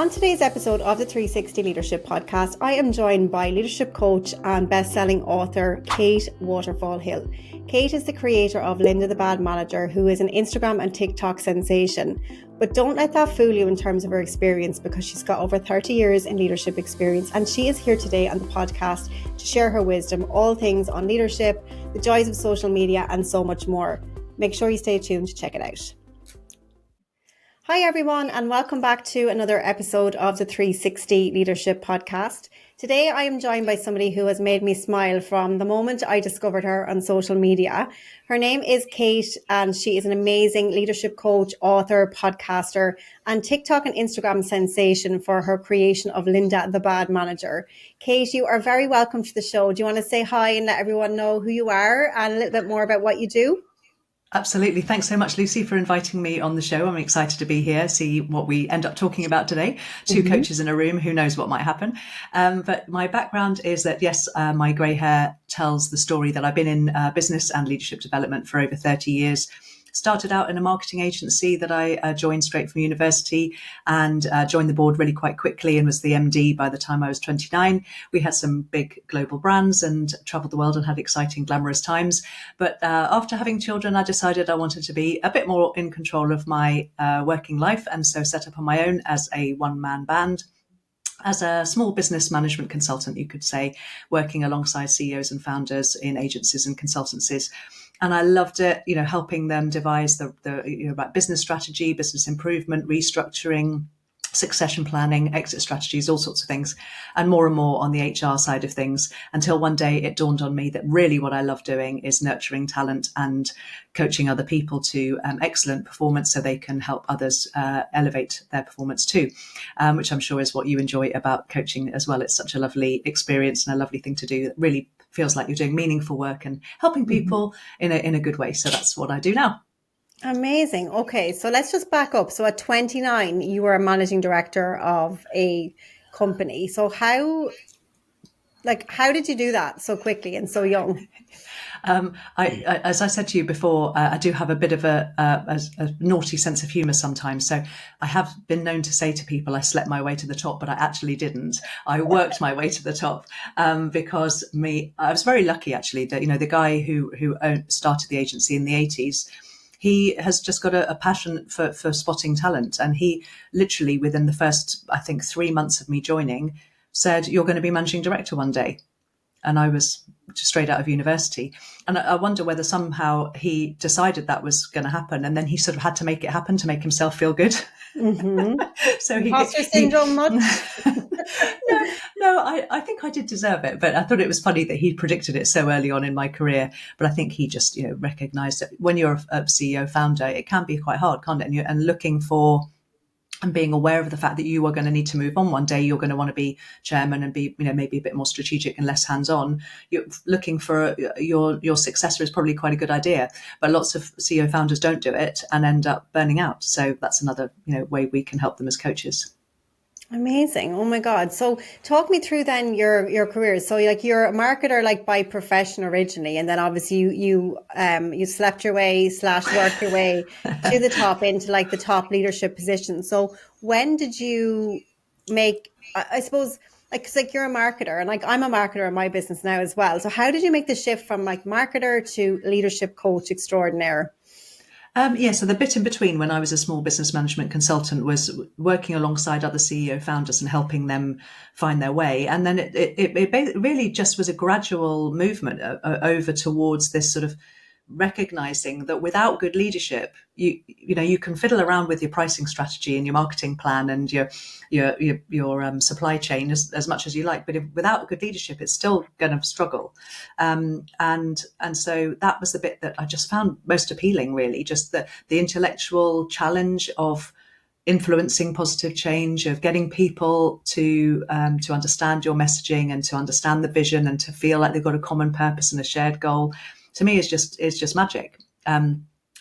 On today's episode of the 360 Leadership Podcast, I am joined by leadership coach and best-selling author Kate Waterfall Hill. Kate is the creator of Linda the Bad Manager, who is an Instagram and TikTok sensation. But don't let that fool you in terms of her experience, because she's got over 30 years in leadership experience, and she is here today on the podcast to share her wisdom, all things on leadership, the joys of social media, and so much more. Make sure you stay tuned to check it out. Hi everyone, and welcome back to another episode of the 360 Leadership Podcast. Today I am joined by somebody who has made me smile from the moment I discovered her on social media. Her name is Kate, and she is an amazing leadership coach, author, podcaster, and TikTok and Instagram sensation for her creation of Linda the Bad Manager. Kate, you are very welcome to the show. Do you want to say hi and let everyone know who you are and a little bit more about what you do? Absolutely. Thanks so much, Lucy, for inviting me on the show. I'm excited to be here, see what we end up talking about today. Two coaches in a room, who knows what might happen. But my background is that, yes, my grey hair tells the story that I've been in business and leadership development for over 30 years. Started out in a marketing agency that I joined straight from university, and joined the board really quite quickly and was the MD by the time I was 29. We had some big global brands and traveled the world and had exciting, glamorous times. But after having children, I decided I wanted to be a bit more in control of my working life, and so set up on my own as a one-man band. As a small business management consultant, you could say, working alongside CEOs and founders in agencies and consultancies. And I loved it, helping them devise the business strategy, business improvement, restructuring, succession planning, exit strategies, all sorts of things, and more on the HR side of things, until one day it dawned on me that really what I love doing is nurturing talent and coaching other people to excellent performance so they can help others elevate their performance too, which I'm sure is what you enjoy about coaching as well. It's such a lovely experience and a lovely thing to do that really feels like you're doing meaningful work and helping people in a good way. So that's what I do now. Amazing. Okay, so let's just back up. So at 29, you were a managing director of a company. So how did you do that so quickly and so young? As I said to you before, I do have a bit of a naughty sense of humour sometimes. So I have been known to say to people, I slept my way to the top, but I actually didn't. I worked my way to the top because I was very lucky, actually, that, the guy who started the agency in the 80s, he has just got a passion for spotting talent. And he literally, within the first, I think, 3 months of me joining, said, "You're going to be managing director one day." And I was just straight out of university. And I wonder whether somehow he decided that was going to happen. And then he sort of had to make it happen to make himself feel good. So imposter syndrome much? No, I think I did deserve it. But I thought it was funny that he predicted it so early on in my career. But I think he just, recognized that when you're a CEO founder, it can be quite hard, can't it? And looking for and being aware of the fact that you are going to need to move on one day, you're going to want to be chairman and be, maybe a bit more strategic and less hands-on. You're looking for your successor is probably quite a good idea, but lots of CEO founders don't do it and end up burning out. So that's another, way we can help them as coaches. Amazing. Oh my God. So talk me through then your career. So you're a marketer by profession originally, and then obviously you slept your way / worked your way to the top into the top leadership position. So when did you make, I suppose, cause you're a marketer and I'm a marketer in my business now as well. So how did you make the shift from marketer to leadership coach extraordinaire? So the bit in between, when I was a small business management consultant, was working alongside other CEO founders and helping them find their way. And then it really just was a gradual movement over towards this sort of recognizing that without good leadership, you can fiddle around with your pricing strategy and your marketing plan and your supply chain as much as you like, but without good leadership, it's still going to struggle. And so that was the bit that I just found most appealing, really, just the intellectual challenge of influencing positive change, of getting people to understand your messaging and to understand the vision and to feel like they've got a common purpose and a shared goal. To me, is just magic. I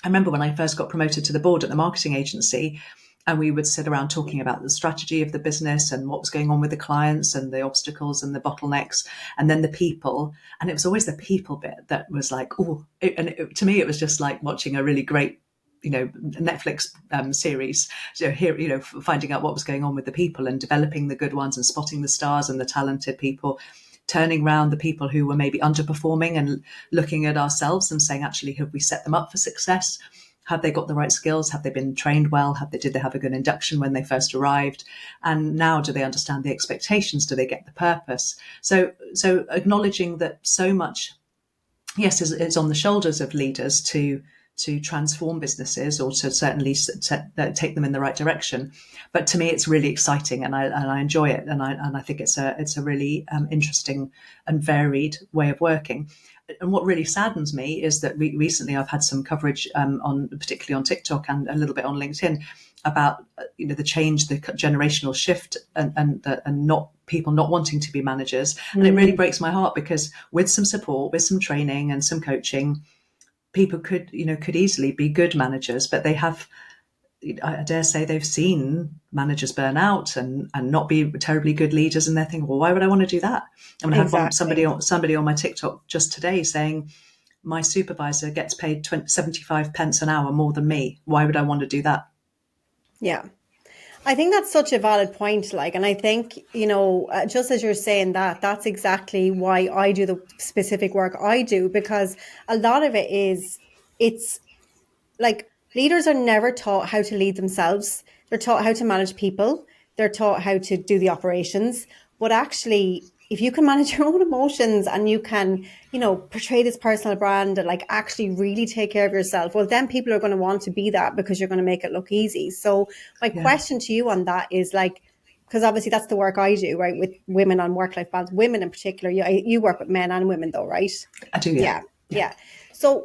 remember when I first got promoted to the board at the marketing agency, and we would sit around talking about the strategy of the business and what was going on with the clients and the obstacles and the bottlenecks, and then the people. And it was always the people bit that was to me, it was just like watching a really great Netflix series, here, finding out what was going on with the people and developing the good ones and spotting the stars and the talented people, turning around the people who were maybe underperforming and looking at ourselves and saying, actually, have we set them up for success? Have they got the right skills? Have they been trained well? Did they have a good induction when they first arrived? And now, do they understand the expectations? Do they get the purpose? So acknowledging that so much, yes, it's on the shoulders of leaders to transform businesses or to certainly take them in the right direction. But to me, it's really exciting, and I enjoy it, and I think it's a really interesting and varied way of working. And what really saddens me is that recently I've had some coverage particularly on TikTok and a little bit on LinkedIn about the change, the generational shift, and not people not wanting to be managers. And it really breaks my heart, because with some support, with some training and some coaching, people could easily be good managers, but they have, I dare say, they've seen managers burn out and not be terribly good leaders, and they're thinking, well, why would I want to do that? I mean, I had somebody on my TikTok just today saying, my supervisor gets paid 75 pence an hour more than me. Why would I want to do that? Yeah. I think that's such a valid point. And I think, just as you're saying that's exactly why I do the specific work I do, because a lot of it's like, leaders are never taught how to lead themselves. They're taught how to manage people. They're taught how to do the operations. But actually, if you can manage your own emotions and you can, portray this personal brand and actually really take care of yourself, well, then people are going to want to be that, because you're going to make it look easy. So my question to you on that is because obviously that's the work I do, right? With women on work-life balance, women in particular. You work with men and women though, right? I do, yeah. Yeah. So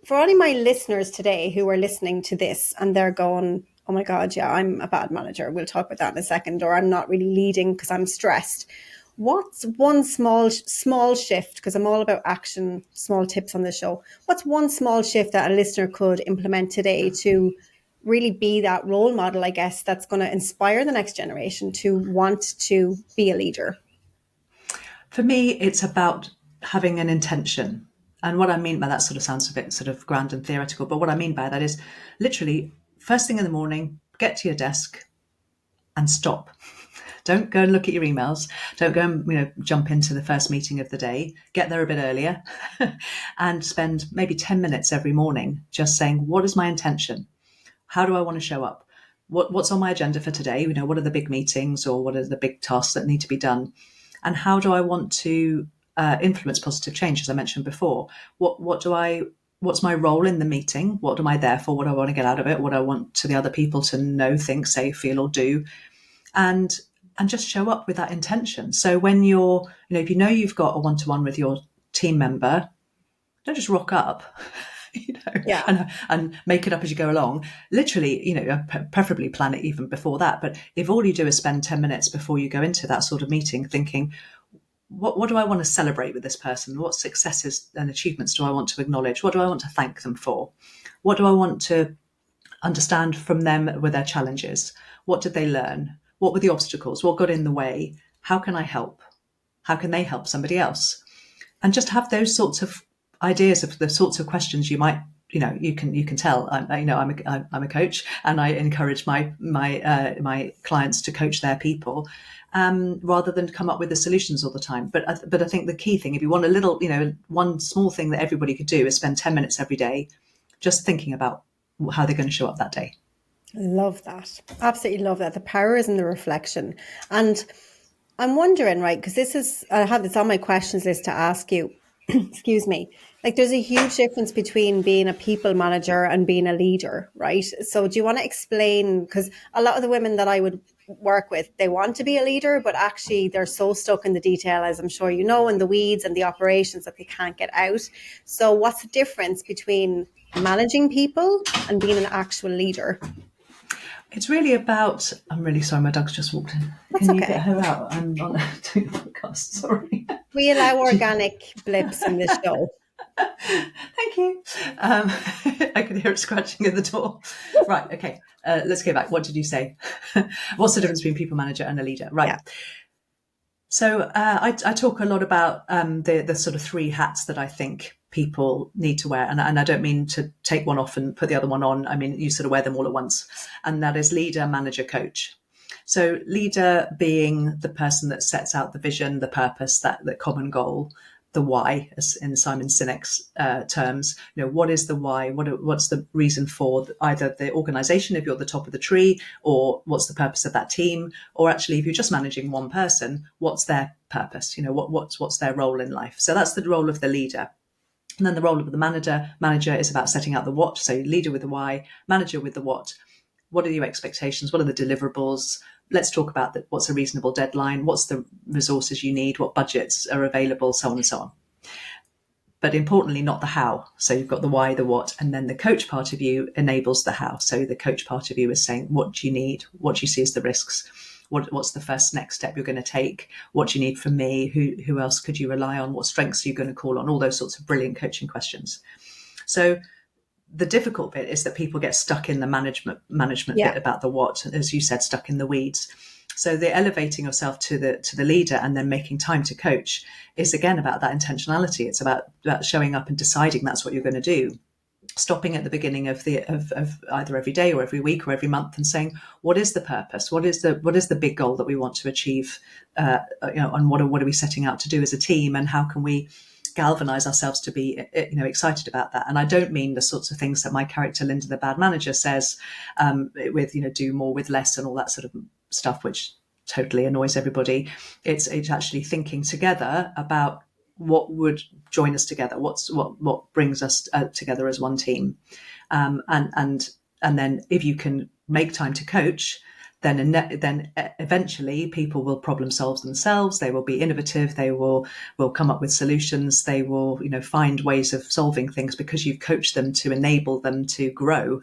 for any of my listeners today who are listening to this and they're going, oh my God, yeah, I'm a bad manager. We'll talk about that in a second. Or I'm not really leading because I'm stressed. What's one small shift, because I'm all about action, small tips on this show. What's one small shift that a listener could implement today to really be that role model, I guess, that's going to inspire the next generation to want to be a leader? For me, it's about having an intention. And what I mean by that sort of sounds a bit sort of grand and theoretical, but what I mean by that is literally first thing in the morning, get to your desk and stop. Don't go and look at your emails. Don't go and jump into the first meeting of the day. Get there a bit earlier and spend maybe 10 minutes every morning just saying, what is my intention? How do I want to show up? What's on my agenda for today? What are the big meetings, or what are the big tasks that need to be done? And how do I want to influence positive change, as I mentioned before? What's my role in the meeting? What am I there for? What do I want to get out of it? What do I want to the other people to know, think, say, feel, or do? And just show up with that intention. So when you're, if you've got a one-to-one with your team member, don't just rock up, and make it up as you go along. Literally, preferably plan it even before that. But if all you do is spend 10 minutes before you go into that sort of meeting thinking, what do I want to celebrate with this person? What successes and achievements do I want to acknowledge? What do I want to thank them for? What do I want to understand from them with their challenges? What did they learn? What were the obstacles? What got in the way? How can I help? How can they help somebody else? And just have those sorts of ideas of the sorts of questions you might, you can tell. I'm a coach, and I encourage my clients to coach their people, rather than come up with the solutions all the time. But I think the key thing, if you want a little, one small thing that everybody could do, is spend 10 minutes every day just thinking about how they're going to show up that day. Love that. Absolutely love that. The power is in the reflection. And I'm wondering, right, because I have this on my questions list to ask you, excuse me, there's a huge difference between being a people manager and being a leader, right? So do you want to explain, because a lot of the women that I would work with, they want to be a leader, but actually they're so stuck in the detail, as I'm sure you know, in the weeds and the operations, that they can't get out. So what's the difference between managing people and being an actual leader? It's really about, I'm really sorry, my dog's just walked in. That's Can okay. You get her out? I'm on doing the podcast, sorry. We allow organic blips in this show. Thank you. I can hear it scratching at the door. Right, okay. Let's go back. What did you say? What's the difference between people manager and a leader? Right. Yeah. So I talk a lot about the sort of three hats that I think people need to wear. And I don't mean to take one off and put the other one on. I mean, you sort of wear them all at once. And that is leader, manager, coach. So leader being the person that sets out the vision, the purpose, that common goal, the why, as in Simon Sinek's terms. What is the why? What's the reason for either the organization if you're at the top of the tree, or what's the purpose of that team? Or actually, if you're just managing one person, what's their purpose? What's their role in life? So that's the role of the leader. And then the role of the manager is about setting out the what. So leader with the why, manager with the what. What are your expectations? What are the deliverables? Let's talk about what's a reasonable deadline, what's the resources you need, what budgets are available, so on and so on. But importantly, not the how. So you've got the why, the what, and then the coach part of you enables the how. So the coach part of you is saying, what do you need? What do you see as the risks? What's the first next step you're going to take? What do you need from me? Who else could you rely on? What strengths are you going to call on? All those sorts of brilliant coaching questions. So the difficult bit is that people get stuck in the management bit about the what, as you said, stuck in the weeds. So the elevating yourself to the leader and then making time to coach is again about that intentionality. It's about showing up and deciding that's what you're going to do. Stopping at the beginning of either every day or every week or every month and saying, what is the purpose? What is the big goal that we want to achieve? And what are we setting out to do as a team? And how can we galvanize ourselves to be excited about that? And I don't mean the sorts of things that my character Linda the bad manager says with do more with less and all that sort of stuff, which totally annoys everybody. It's actually thinking together about what would join us together, what brings us together as one team, and then if you can make time to coach, then eventually people will problem solve themselves. They will be innovative. They will come up with solutions. They will find ways of solving things because you've coached them to enable them to grow,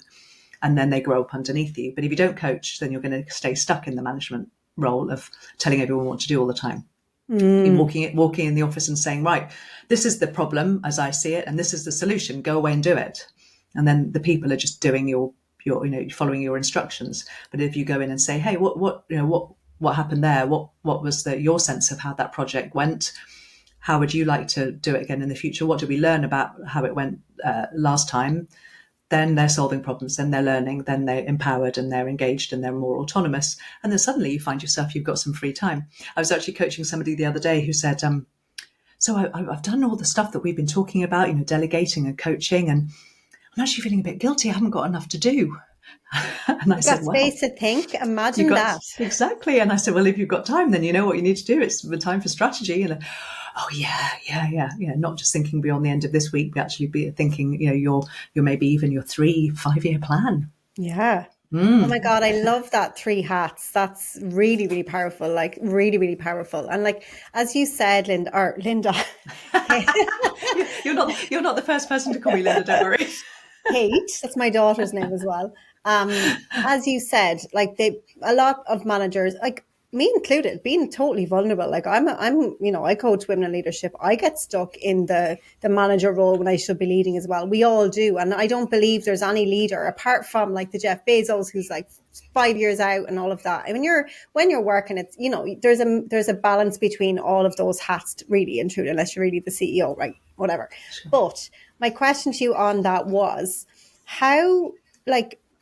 and then they grow up underneath you. But if you don't coach, then you're going to stay stuck in the management role of telling everyone what to do all the time. Walking in the office and saying, right, this is the problem as I see it, and this is the solution. Go away and do it. And then the people are just doing your following your instructions. But if you go in and say, hey, what happened there? What was your sense of how that project went? How would you like to do it again in the future? What did we learn about how it went last time? Then they're solving problems, then they're learning, then they're empowered and they're engaged and they're more autonomous. And then suddenly you find yourself, you've got some free time. I was actually coaching somebody the other day who said, so I've done all the stuff that we've been talking about, delegating and coaching, and I'm actually feeling a bit guilty. I haven't got enough to do. And I said, wow. Space to think. Imagine that. Exactly. And I said, well, if you've got time, then you know what you need to do. It's the time for strategy. And oh yeah. Not just thinking beyond the end of this week, but actually be thinking, your maybe even your 3-5 year plan. Yeah. Oh my God, I love that 3 hats. That's really, really powerful. Like really, really powerful. And like, as you said, Linda. You're not the first person to call me Linda, don't worry. Kate, that's my daughter's name as well. As you said, like a lot of managers, like me included, being totally vulnerable. Like I coach women in leadership. I get stuck in the manager role when I should be leading as well. We all do. And I don't believe there's any leader apart from like the Jeff Bezos, who's like 5 years out and all of that. I mean, when you're working, it's, there's a balance between all of those hats, really and truly, unless you're really the CEO, right? Whatever. Sure. But my question to you on that was how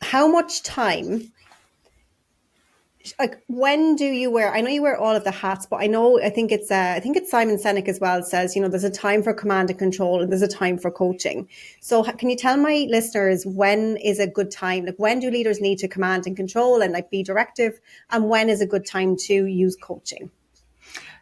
much time, like when do you wear, I know you wear all of the hats, but I think it's Simon Sinek as well says, there's a time for command and control and there's a time for coaching. So can you tell my listeners when is a good time? Like when do leaders need to command and control and like be directive, and when is a good time to use coaching?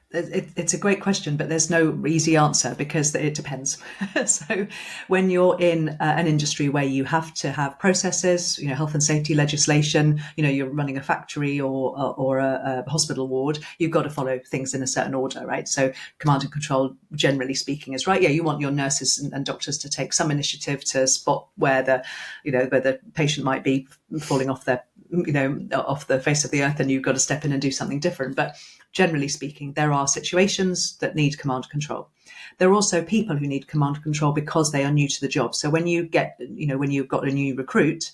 It's a great question, but there's no easy answer because it depends. So when you're in an industry where you have to have processes, health and safety legislation, you're running a factory or a hospital ward, you've got to follow things in a certain order, right? So command and control, generally speaking, is right. Yeah, you want your nurses and doctors to take some initiative to spot where the patient might be falling off off the face of the earth, and you've got to step in and do something different. But generally speaking, there are situations that need command and control. There are also people who need command and control because they are new to the job. So when you've got a new recruit,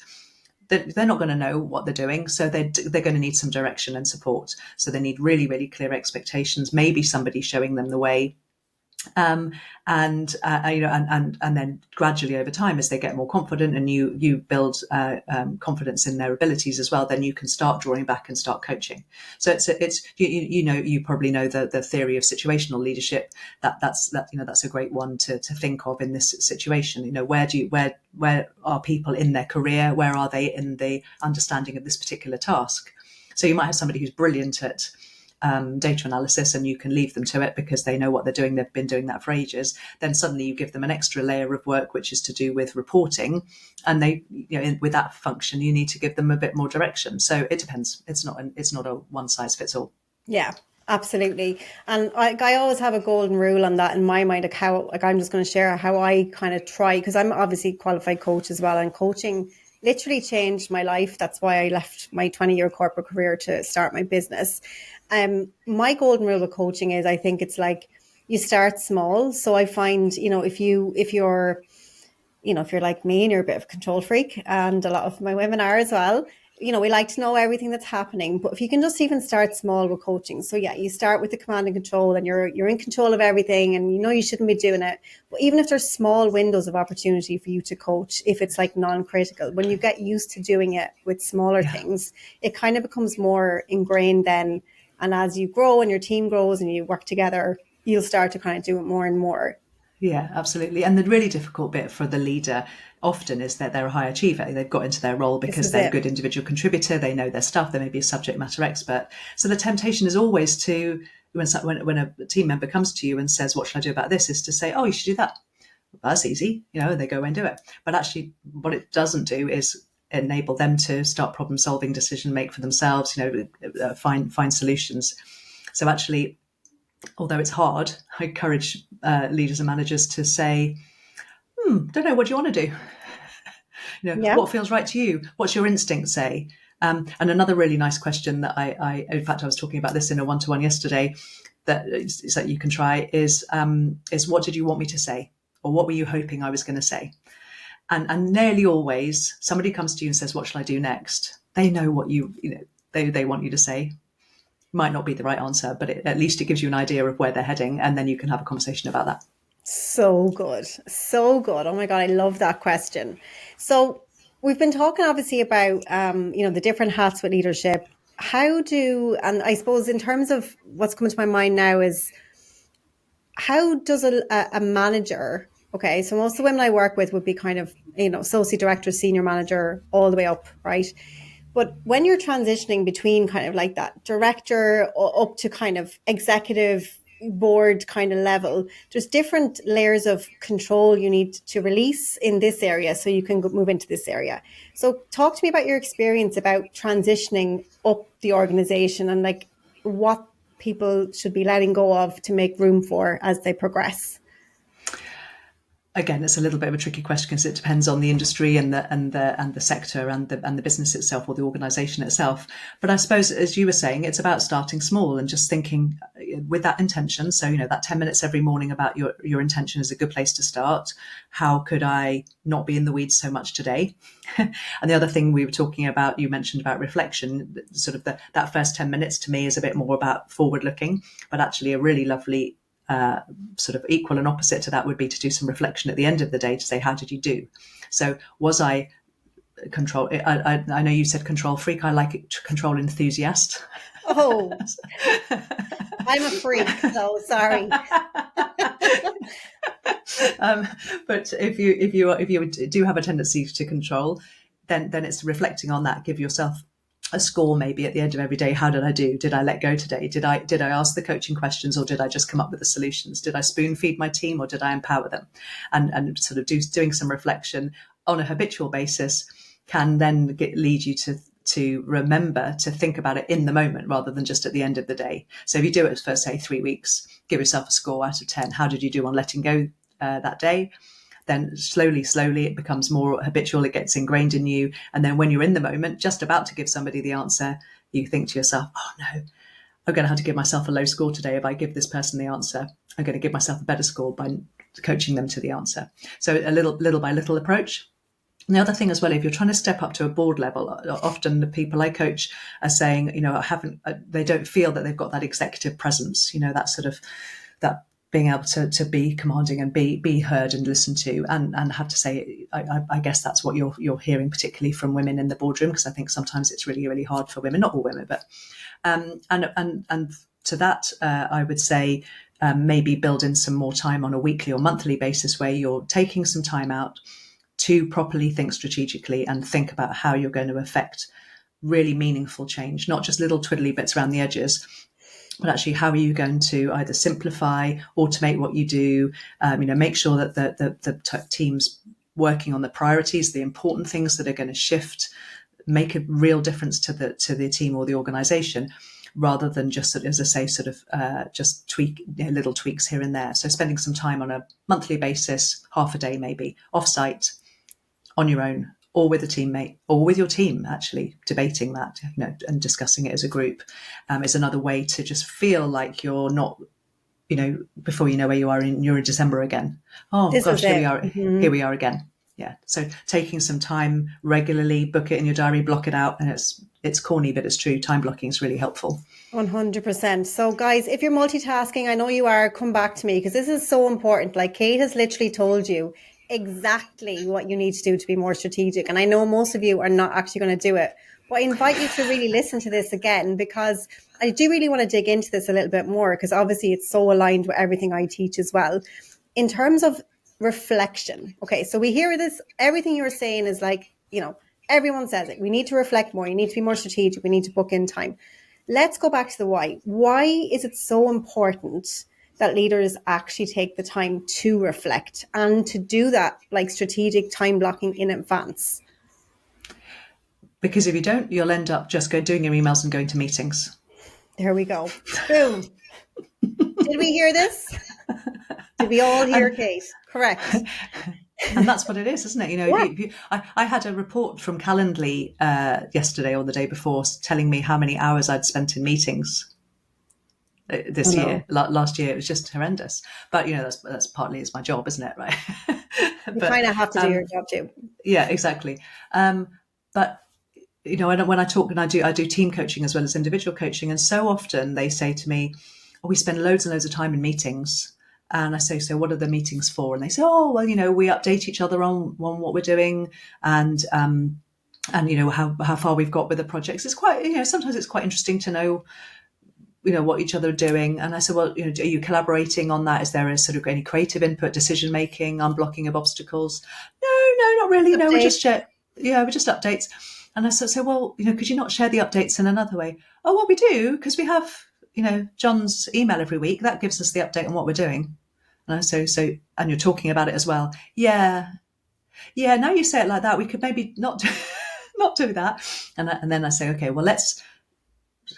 they're not going to know what they're doing. So they're going to need some direction and support. So they need really, really clear expectations, maybe somebody showing them the way. And then gradually over time, as they get more confident and you build confidence in their abilities as well, then you can start drawing back and start coaching. So it's you probably know the theory of situational leadership. That's a great one to think of in this situation. Where are people in their career? Where are they in the understanding of this particular task? So you might have somebody who's brilliant at data analysis, and you can leave them to it because they know what they're doing. They've been doing that for ages. Then suddenly you give them an extra layer of work, which is to do with reporting, and with that function, you need to give them a bit more direction. So it depends. It's not a one size fits all. Yeah, absolutely. And I always have a golden rule on that in my mind, I'm just going to share how I kind of try, because I'm obviously a qualified coach as well, and coaching literally changed my life. That's why I left my 20-year corporate career to start my business. My golden rule with coaching is, I think it's like you start small. So I find, if you're like me and you're a bit of a control freak, and a lot of my women are as well, we like to know everything that's happening. But if you can just even start small with coaching. So yeah, you start with the command and control, and you're in control of everything, and you shouldn't be doing it. But even if there's small windows of opportunity for you to coach, if it's like non-critical, when you get used to doing it with smaller things, it kind of becomes more ingrained then. And as you grow and your team grows and you work together, you'll start to kind of do it more and more. Yeah, absolutely. And the really difficult bit for the leader often is that they're a high achiever. They've got into their role because they're a good individual contributor. They know their stuff. They may be a subject matter expert. So the temptation is always to, when a team member comes to you and says, what should I do about this? Is to say, oh, you should do that. Well, that's easy. And they go away and do it. But actually what it doesn't do is enable them to start problem solving, decision make for themselves, find solutions. So actually, although it's hard, I encourage leaders and managers to say, don't know, what do you want to do? What feels right to you? What's your instinct say? And another really nice question that I in fact, I was talking about this in a one-to-one yesterday, that you can try is what did you want me to say? Or what were you hoping I was going to say? And nearly always somebody comes to you and says, what shall I do next? They know what they want you to say. Might not be the right answer, but at least it gives you an idea of where they're heading, and then you can have a conversation about that. So good. So good. Oh my God, I love that question. So we've been talking obviously about, the different hats with leadership. And I suppose in terms of what's coming to my mind now is, how does a manager, okay, so most of the women I work with would be kind of, associate director, senior manager, all the way up, right? But when you're transitioning between kind of like that director up to kind of executive board kind of level, there's different layers of control you need to release in this area so you can move into this area. So talk to me about your experience about transitioning up the organization, and like what people should be letting go of to make room for as they progress. Again, it's a little bit of a tricky question because it depends on the industry and the sector and the business itself, or the organisation itself. But I suppose, as you were saying, it's about starting small and just thinking with that intention. So that 10 minutes every morning about your intention is a good place to start. How could I not be in the weeds so much today? And the other thing we were talking about, you mentioned about reflection. Sort of that first 10 minutes to me is a bit more about forward looking, but actually a really lovely sort of equal and opposite to that would be to do some reflection at the end of the day to say, how did you do? So was I control? I know you said control freak. I like it, control enthusiast. Oh, I'm a freak, so sorry. But if you do have a tendency to control, then it's reflecting on that. Give yourself a score maybe at the end of every day. How did I do? Did I let go today? Did I ask the coaching questions, or did I just come up with the solutions? Did I spoon feed my team, or did I empower them? And sort of doing some reflection on a habitual basis can then lead you to remember to think about it in the moment rather than just at the end of the day. So if you do it for, say, 3 weeks, give yourself a score out of 10. How did you do on letting go that day? Then slowly it becomes more habitual. It gets ingrained in you. And then when you're in the moment, just about to give somebody the answer, you think to yourself, oh no, I'm going to have to give myself a low score today. If I give this person the answer, I'm going to give myself a better score by coaching them to the answer. So a little by little approach. And the other thing as well, if you're trying to step up to a board level, often the people I coach are saying, they don't feel that they've got that executive presence, that sort of, that being able to be commanding and be heard and listened to, and have to say, I guess that's what you're hearing, particularly from women in the boardroom, because I think sometimes it's really, really hard for women, not all women, but and to that, I would say maybe build in some more time on a weekly or monthly basis where you're taking some time out to properly think strategically and think about how you're going to affect really meaningful change, not just little twiddly bits around the edges, but actually how are you going to either simplify, automate what you do, make sure that the team's working on the priorities, the important things that are going to shift, make a real difference to the team or the organization, rather than just, as I say, sort of just tweak little tweaks here and there. So spending some time on a monthly basis, half a day maybe, off-site, on your own, or with a teammate, or with your team, actually debating that, and discussing it as a group, is another way to just feel like you're not, before you know where you are, you're in December again. Oh This gosh, is here we it. are. Mhm. Here we are again. Yeah. So taking some time regularly, book it in your diary, block it out, and it's corny, but it's true. Time blocking is really helpful. 100%. So guys, if you're multitasking, I know you are, come back to me, because this is so important. Like, Kate has literally told you exactly what you need to do to be more strategic. And I know most of you are not actually going to do it, but I invite you to really listen to this again, because I do really want to dig into this a little bit more, because obviously it's so aligned with everything I teach as well. In terms of reflection. Okay. So we hear this, everything you're saying is like, everyone says it. We need to reflect more. You need to be more strategic. We need to book in time. Let's go back to the why. Why is it so important that leaders actually take the time to reflect and to do that, like strategic time blocking in advance? Because if you don't, you'll end up just doing your emails and going to meetings. There we go. Boom. Did we hear this? Did we all hear Kate? Correct. And that's what it is, isn't it? Yeah. I had a report from Calendly yesterday or the day before telling me how many hours I'd spent in meetings this year. Last year, it was just horrendous. But that's partly it's my job, isn't it? Right? You kind of have to do your job too. Yeah, exactly. But when I talk, and I do team coaching as well as individual coaching, and so often they say to me, "Oh, we spend loads and loads of time in meetings." And I say, "So what are the meetings for?" And they say, "Oh, well, we update each other on what we're doing, and how far we've got with the projects." It's quite, sometimes it's quite interesting to know, what each other are doing. And I said, "Well, are you collaborating on that? Is there a sort of any creative input, decision making, unblocking of obstacles?" No, not really. No, we just updates. And I said, "So, well, could you not share the updates in another way?" "Oh, well, we do, because we have, John's email every week. That gives us the update on what we're doing." And I say, "So, and you're talking about it as well." Yeah. Now you say it like that, we could maybe not do that. And then I say, "Okay, well, let's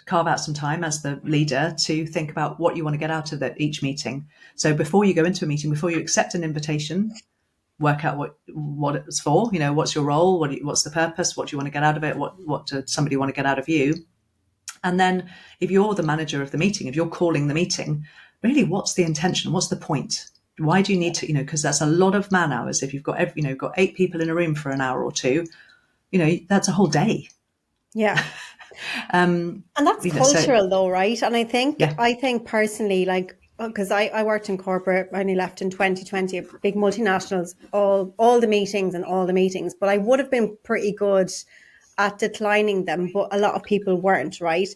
carve out some time as the leader to think about what you want to get out of each meeting. So before you go into a meeting, before you accept an invitation, work out what it's for. What's your role? What's the purpose? What do you want to get out of it? What does somebody want to get out of you?" And then if you're the manager of the meeting, if you're calling the meeting, really, what's the intention? What's the point? Why do you need to, because that's a lot of man hours. If you've got, got 8 people in a room for an hour or two, that's a whole day. Yeah. And that's cultural though, right? And I think personally, like, because I worked in corporate, I only left in 2020, big multinationals, all the meetings, but I would have been pretty good at declining them, but a lot of people weren't, right?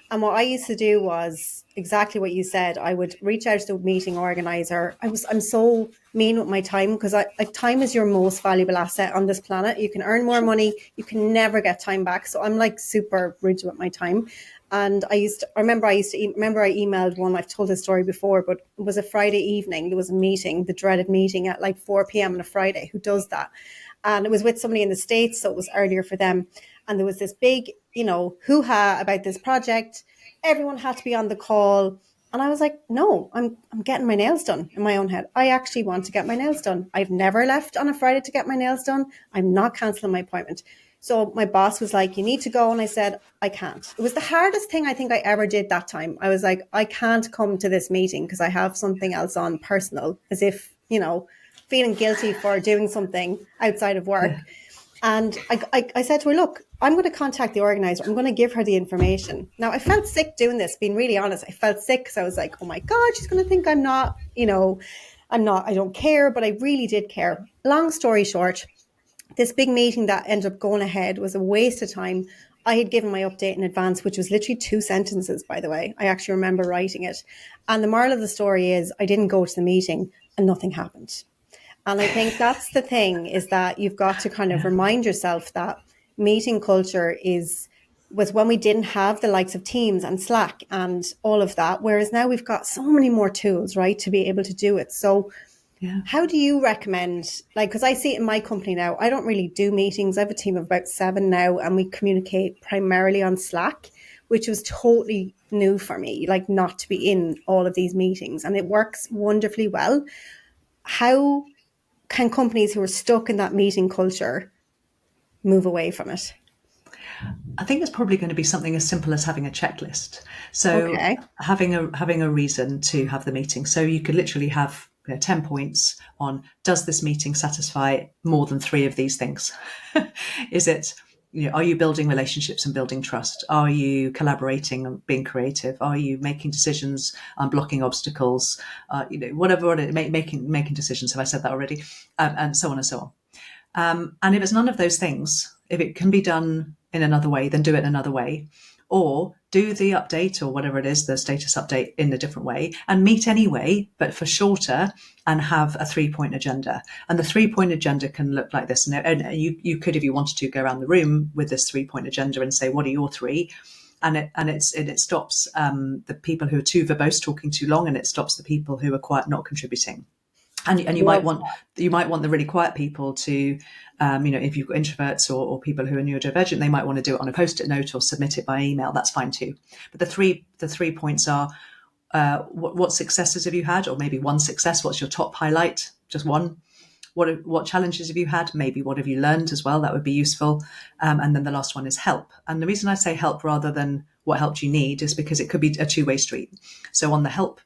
And what I used to do was exactly what you said. I would reach out to the meeting organizer. I'm so mean with my time, because time is your most valuable asset on this planet. You can earn more money, you can never get time back. So I'm like super rigid with my time. And I remember I emailed one, I've told this story before, but it was a Friday evening. There was a meeting, the dreaded meeting at like 4 p.m. on a Friday. Who does that? And it was with somebody in the States, so it was earlier for them. And there was this big, hoo-ha about this project. Everyone had to be on the call. And I was like, no, I'm getting my nails done in my own head. I actually want to get my nails done. I've never left on a Friday to get my nails done. I'm not cancelling my appointment. So my boss was like, you need to go. And I said, I can't. It was the hardest thing I think I ever did that time. I was like, I can't come to this meeting because I have something else on personal, as if, feeling guilty for doing something outside of work. Yeah. And I said to her, look, I'm going to contact the organizer. I'm going to give her the information. Now, I felt sick doing this, being really honest. I felt sick because I was like, oh my God, she's going to think I'm not, I don't care, but I really did care. Long story short, this big meeting that ended up going ahead was a waste of time. I had given my update in advance, which was literally 2 sentences, by the way. I actually remember writing it. And the moral of the story is I didn't go to the meeting and nothing happened. And I think that's the thing, is that you've got to kind of remind yourself that meeting culture was when we didn't have the likes of Teams and Slack and all of that. Whereas now we've got so many more tools, right, to be able to do it. So how do you recommend, like, because I see it in my company now, I don't really do meetings. I have a team of about 7 now, and we communicate primarily on Slack, which was totally new for me, like not to be in all of these meetings. And it works wonderfully well. How can companies who are stuck in that meeting culture move away from it? I think it's probably going to be something as simple as having a checklist. So having a reason to have the meeting. So you could literally have 10 points on, does this meeting satisfy more than 3 of these things? Is it, are you building relationships and building trust? Are you collaborating and being creative? Are you making decisions and blocking obstacles? Whatever making decisions. Have I said that already? And so on and so on. And if it's none of those things, if it can be done in another way, then do it another way. Or do the update or whatever it is, the status update, in a different way, and meet anyway, but for shorter, and have a 3-point agenda. And the 3-point agenda can look like this. And you could, if you wanted to, go around the room with this 3-point agenda and say, what are your 3? And it stops the people who are too verbose talking too long, and it stops the people who are quiet not contributing. And you might want the really quiet people to, if you've got introverts or people who are neurodivergent, they might want to do it on a Post-it note or submit it by email. That's fine too. But the three points are, what successes have you had, or maybe one success? What's your top highlight? Just one. What challenges have you had? Maybe what have you learned as well? That would be useful. And then the last one is help. And the reason I say help rather than what help you need is because it could be a two-way street. So on the help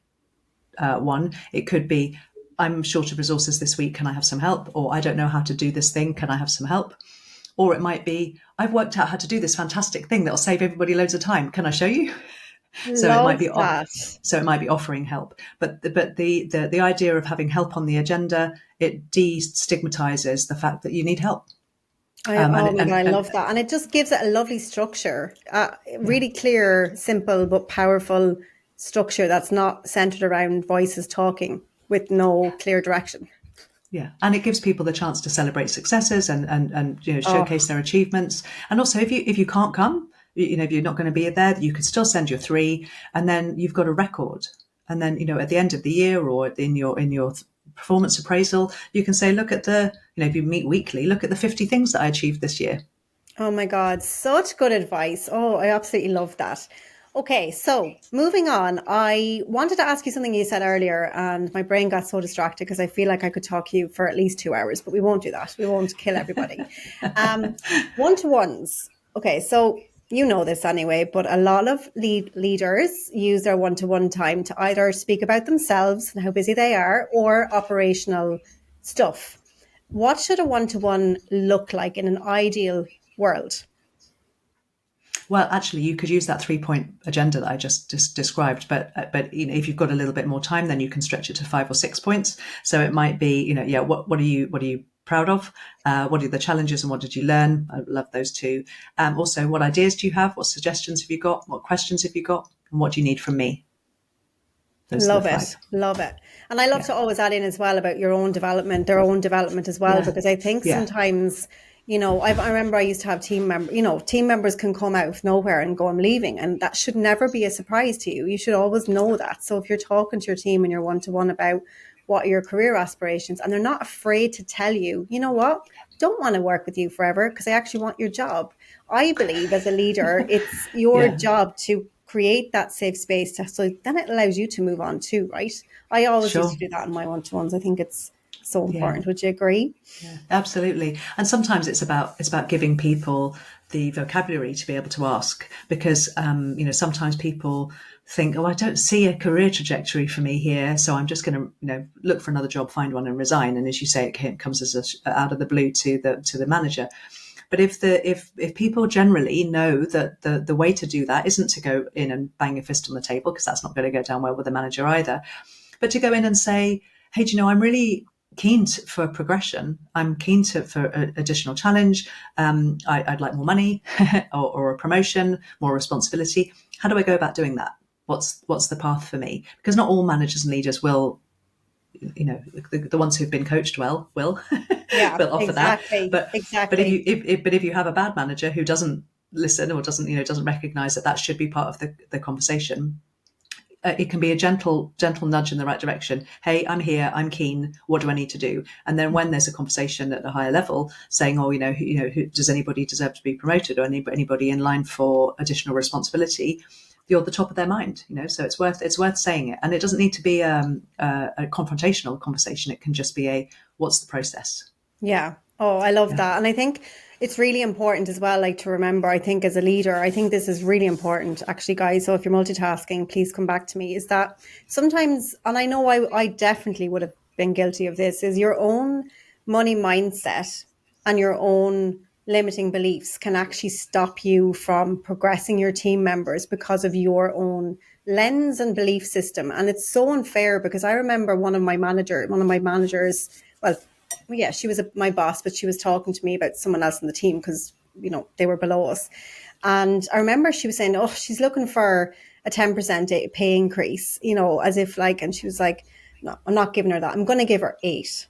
one, it could be, I'm short of resources this week, can I have some help? Or I don't know how to do this thing, can I have some help? Or it might be, I've worked out how to do this fantastic thing that'll save everybody loads of time, can I show you? So it might be offering help. But the idea of having help on the agenda, it destigmatizes the fact that you need help. I love that. And it just gives it a lovely structure, really clear, simple, but powerful structure that's not centered around voices talking with no clear direction. Yeah, and it gives people the chance to celebrate successes and showcase their achievements. And also, if you can't come, if you're not going to be there, you could still send your 3, and then you've got a record. And then at the end of the year or in your performance appraisal, you can say, look at if you meet weekly, look at the 50 things that I achieved this year. Oh my God, such good advice. Oh, I absolutely love that. Okay, so moving on, I wanted to ask you something you said earlier, and my brain got so distracted because I feel like I could talk to you for at least 2 hours, but we won't do that. We won't kill everybody. One-to-ones. Okay, so you know this anyway, but a lot of leaders use their one-to-one time to either speak about themselves and how busy they are, or operational stuff. What should a one-to-one look like in an ideal world? Well, actually, you could use that 3-point agenda that I just described, but if you've got a little bit more time, then you can stretch it to 5 or 6 points. So it might be, what are you proud of? What are the challenges and what did you learn? I love those two. Also, what ideas do you have? What suggestions have you got? What questions have you got? And what do you need from me? Love it. And I love to always add in as well about their own development as well, because I think sometimes, I remember I used to have team members can come out of nowhere and go, I'm leaving. And that should never be a surprise to you. You should always know that. So if you're talking to your team and you're one-to-one about what are your career aspirations, and they're not afraid to tell you, you know what, don't want to work with you forever because I actually want your job. I believe as a leader, it's your job to create that safe space so then it allows you to move on too, right? I always used to do that in my one-to-ones. I think it's so important. Would you agree? Yeah, absolutely. And sometimes it's about giving people the vocabulary to be able to ask, because sometimes people think, I don't see a career trajectory for me here, so I'm just going to look for another job, find one, and resign. And as you say, it comes out of the blue to the manager. But if people generally know that the way to do that isn't to go in and bang your fist on the table, because that's not going to go down well with the manager either, but to go in and say, hey, do you know, I'm really keen for progression. I'm keen for additional challenge. I'd like more money or a promotion, more responsibility. How do I go about doing that? What's the path for me? Because not all managers and leaders will, you know, the ones who've been coached well will Yeah, will offer exactly. that. But if you have a bad manager who doesn't listen or doesn't recognize that should be part of the conversation, it can be a gentle nudge in the right direction. Hey, I'm here. I'm keen. What do I need to do? And then when there's a conversation at a higher level saying, oh, who, does anybody deserve to be promoted, or anybody in line for additional responsibility? You're the top of their mind, so it's worth saying it. And it doesn't need to be a confrontational conversation. It can just be what's the process? Yeah. Oh, I love that. And I think it's really important as well, like, to remember, I think as a leader, I think this is really important, actually, guys. So if you're multitasking, please come back to me, is that sometimes, and I know I definitely would have been guilty of this, is your own money mindset and your own limiting beliefs can actually stop you from progressing your team members because of your own lens and belief system. And it's so unfair, because I remember one of my managers, well, yeah, she was my boss, but she was talking to me about someone else in the team because, they were below us. And I remember she was saying, oh, she's looking for a 10% pay increase, as if and she was like, no, I'm not giving her that. I'm going to give her 8.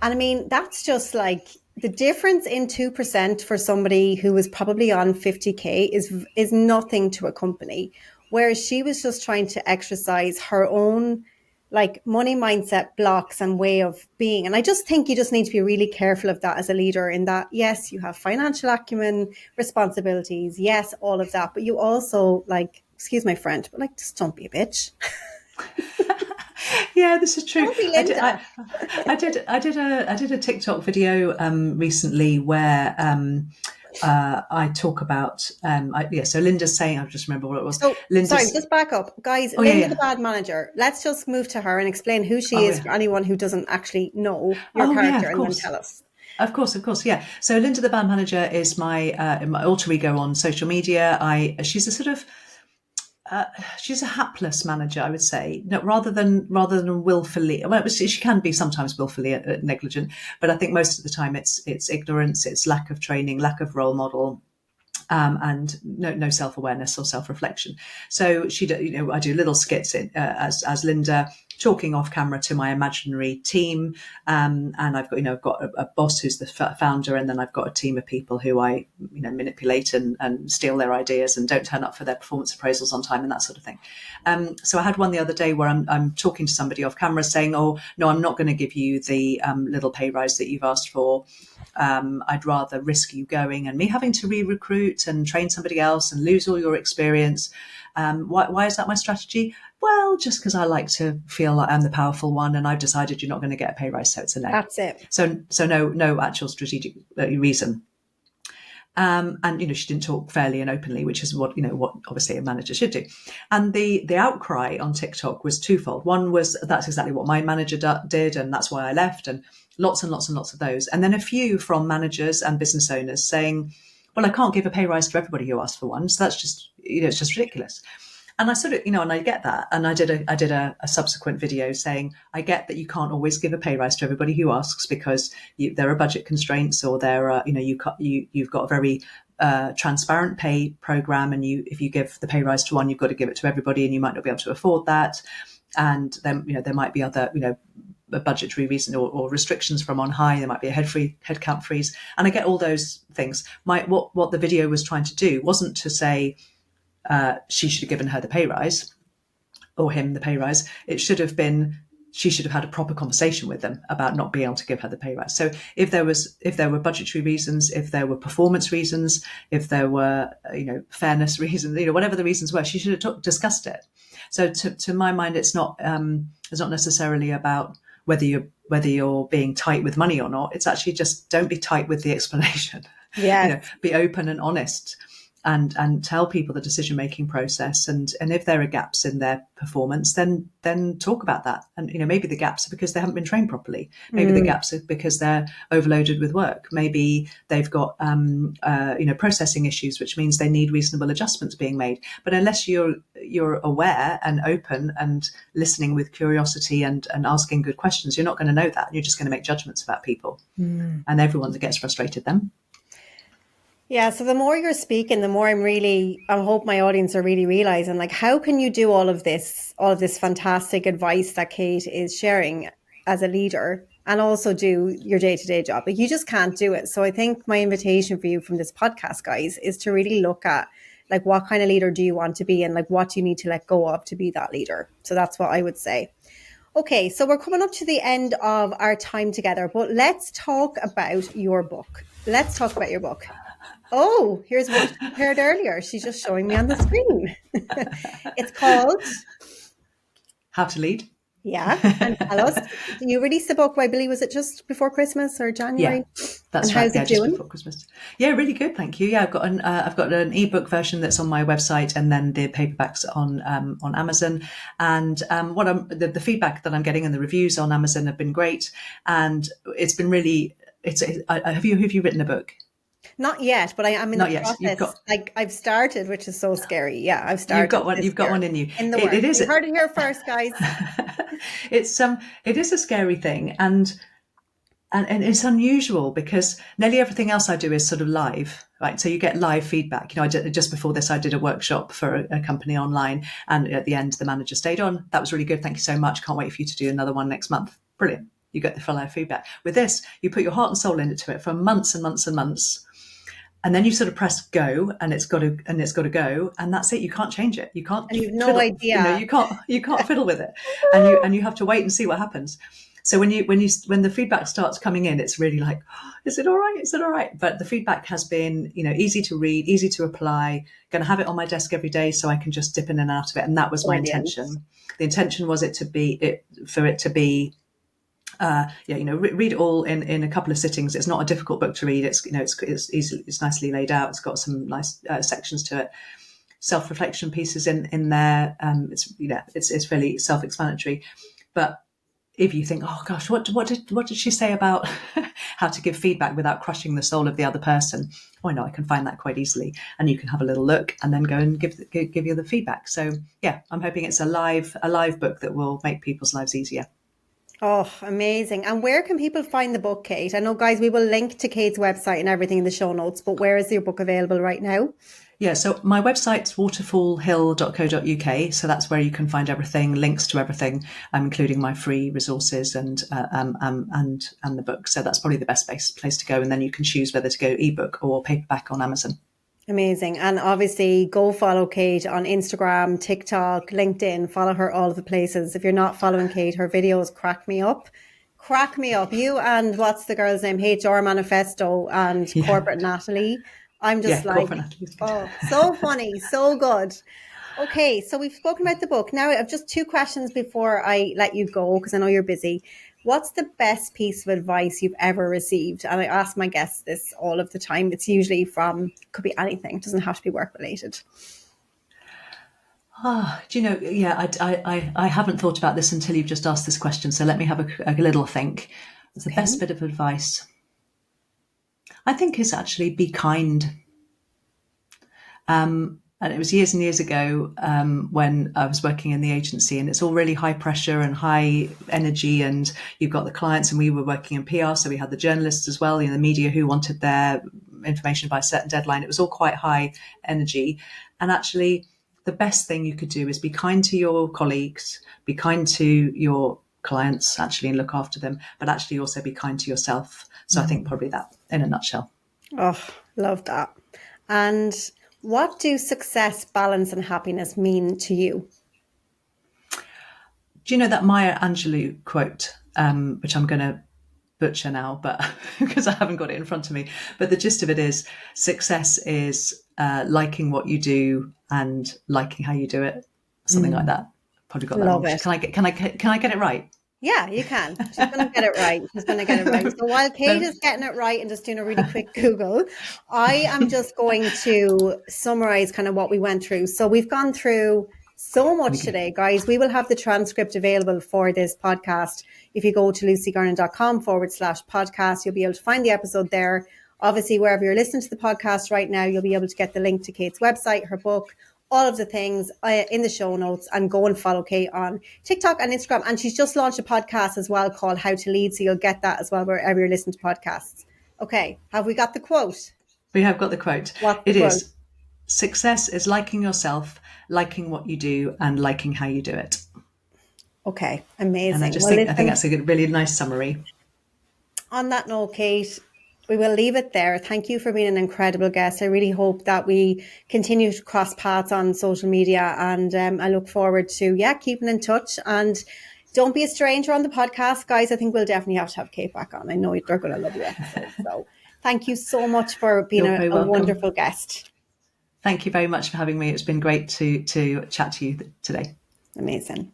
And I mean, that's just like the difference in 2% for somebody who was probably on 50K is nothing to a company. Whereas she was just trying to exercise her own money mindset blocks and way of being. And I just think you just need to be really careful of that as a leader, in that, yes, you have financial acumen, responsibilities, yes, all of that. But you also, excuse my French, but just don't be a bitch. Yeah, this is true. Don't be Linda. I did a TikTok video recently where I talk about so Linda's saying, I just remember what it was. So, sorry, just back up, guys. Linda, the bad manager. Let's just move to her and explain who she is for anyone who doesn't actually know your character, and then tell us. Of course, yeah. So Linda, the bad manager, is my alter ego on social media. She's a sort of she's a hapless manager, I would say. No, rather than willfully. Well, she can be sometimes willfully negligent, but I think most of the time it's ignorance, it's lack of training, lack of role model, and no self-awareness or self-reflection. So I do little skits as Linda, talking off camera to my imaginary team, and I've got a boss who's the founder, and then I've got a team of people who I manipulate and steal their ideas and don't turn up for their performance appraisals on time and that sort of thing. So I had one the other day where I'm talking to somebody off camera saying, oh no, I'm not going to give you the little pay rise that you've asked for. I'd rather risk you going and me having to re-recruit and train somebody else and lose all your experience. Why is that my strategy? Well, just because I like to feel like I'm the powerful one, and I've decided you're not going to get a pay rise, so it's a no. That's it. So no actual strategic reason. And she didn't talk fairly and openly, which is what obviously a manager should do. And the outcry on TikTok was twofold. One was, that's exactly what my manager did, and that's why I left, and lots and lots and lots of those. And then a few from managers and business owners saying, well, I can't give a pay rise to everybody who asked for one, so that's just it's just ridiculous. And I sort of, and I get that. And I did a subsequent video saying, I get that you can't always give a pay rise to everybody who asks, because there are budget constraints, or there are, you've got a very transparent pay program, and if you give the pay rise to one, you've got to give it to everybody, and you might not be able to afford that. And then, there might be other, a budgetary reason or restrictions from on high. There might be a headcount freeze. And I get all those things. What the video was trying to do wasn't to say, she should have given her the pay rise, or him the pay rise. It should have been, she should have had a proper conversation with them about not being able to give her the pay rise. So if there were budgetary reasons, if there were performance reasons, if there were fairness reasons, whatever the reasons were, she should have discussed it. So to my mind, it's not necessarily about whether you're being tight with money or not. It's actually just, don't be tight with the explanation. Yeah, be open and honest. and tell people the decision-making process. And if there are gaps in their performance, then talk about that. And, maybe the gaps are because they haven't been trained properly. Maybe the gaps are because they're overloaded with work. Maybe they've got, processing issues, which means they need reasonable adjustments being made. But unless you're aware and open and listening with curiosity and asking good questions, you're not going to know that. You're just going to make judgments about people. And everyone gets frustrated then. Yeah, so the more you're speaking, the more I hope my audience are really realizing, like, how can you do all of this fantastic advice that Kate is sharing as a leader and also do your day-to-day job? Like, you just can't do it. So I think my invitation for you from this podcast, guys, is to really look at, like, what kind of leader do you want to be and, like, what do you need to let go of to be that leader? So that's what I would say. Okay, so we're coming up to the end of our time together, but let's talk about your book. Oh, here's what she prepared earlier. She's just showing me on the screen. It's called How to Lead. Yeah. And tell us, you released the book, I believe, was it just before Christmas or January? Yeah, that's and right. How's it doing? Just before Christmas. Yeah, really good. Thank you. Yeah, I've got an ebook version that's on my website, and then the paperbacks on Amazon. And the feedback that I'm getting and the reviews on Amazon have been great. And it's been really. Have you written a book? Not yet, but I'm in the process. I've started, which is so scary. Yeah, I've started. You've got one in you. In the works. It is. You heard it here first, guys. It is a scary thing, and it's unusual because nearly everything else I do is sort of live, right? So you get live feedback. Just before this, I did a workshop for a company online, and at the end, the manager stayed on. That was really good. Thank you so much. Can't wait for you to do another one next month. Brilliant. You get the full live feedback. With this, you put your heart and soul into it for months and months and months. And then you sort of press go, and it's got to go, and that's it. You can't change it. You can't. And you've no idea. You can't fiddle with it, and you have to wait and see what happens. So when the feedback starts coming in, it's really like, oh, is it all right? Is it all right? But the feedback has been, easy to read, easy to apply. Going to have it on my desk every day, so I can just dip in and out of it. And that was my intention. The intention was for it to be. Read it all in a couple of sittings. It's not a difficult book to read. It's nicely laid out. It's got some nice sections to it. Self-reflection pieces in there. It's fairly self-explanatory. But if you think, oh gosh, what did she say about how to give feedback without crushing the soul of the other person? Oh, I know I can find that quite easily, and you can have a little look and then go and give you the feedback. So yeah, I'm hoping it's a live book that will make people's lives easier. Oh, amazing. And where can people find the book, Kate? I know, guys, we will link to Kate's website and everything in the show notes, but where is your book available right now? Yeah, so my website's waterfallhill.co.uk. So that's where you can find everything, links to everything, including my free resources and the book. So that's probably the best place to go. And then you can choose whether to go ebook or paperback on Amazon. Amazing. And obviously go follow Kate on Instagram, TikTok, LinkedIn, follow her all of the places. If you're not following Kate, her videos crack me up. You and what's the girl's name? HR Manifesto and Corporate Natalie. I'm just oh, so funny, so good. Okay, so we've spoken about the book. Now I have just two questions before I let you go, because I know you're busy. What's the best piece of advice you've ever received? And I ask my guests this all of the time. It's usually could be anything. It doesn't have to be work related. Do you know, I haven't thought about this until you've just asked this question. So let me have a little think. The best bit of advice, I think, is actually be kind. And it was years and years ago when I was working in the agency, and it's all really high pressure and high energy, and you've got the clients, and we were working in PR, so we had the journalists as well, the media who wanted their information by a certain deadline. It was all quite high energy. And actually, the best thing you could do is be kind to your colleagues, be kind to your clients, actually, and look after them, but actually also be kind to yourself. So I think probably that in a nutshell. Oh, love that. And what do success, balance, and happiness mean to you? Do you know that Maya Angelou quote, which I'm going to butcher now, but because I haven't got it in front of me, but the gist of it is success is liking what you do and liking how you do it, something like that. Probably got that wrong. Can I get it right? Yeah, you can. She's going to get it right. She's going to get it right. So while Kate is getting it right and just doing a really quick Google, I am just going to summarize kind of what we went through. So we've gone through so much today, guys. We will have the transcript available for this podcast. If you go to lucygernon.com/podcast, you'll be able to find the episode there. Obviously, wherever you're listening to the podcast right now, you'll be able to get the link to Kate's website, her book, all of the things in the show notes, and go and follow Kate on TikTok and Instagram. And she's just launched a podcast as well called How to Lead. So you'll get that as well wherever you're listening to podcasts. Okay. Have we got the quote? We have got the quote. What's the quote? Is, success is liking yourself, liking what you do, and liking how you do it. Okay. Amazing. And I think that's a good, really nice summary. On that note, Kate, we will leave it there. Thank you for being an incredible guest. I really hope that we continue to cross paths on social media, and I look forward to keeping in touch. And don't be a stranger on the podcast, guys. I think we'll definitely have to have Kate back on. I know they're going to love your episode. So thank you so much for being a wonderful guest. Thank you very much for having me. It's been great to chat to you today. Amazing.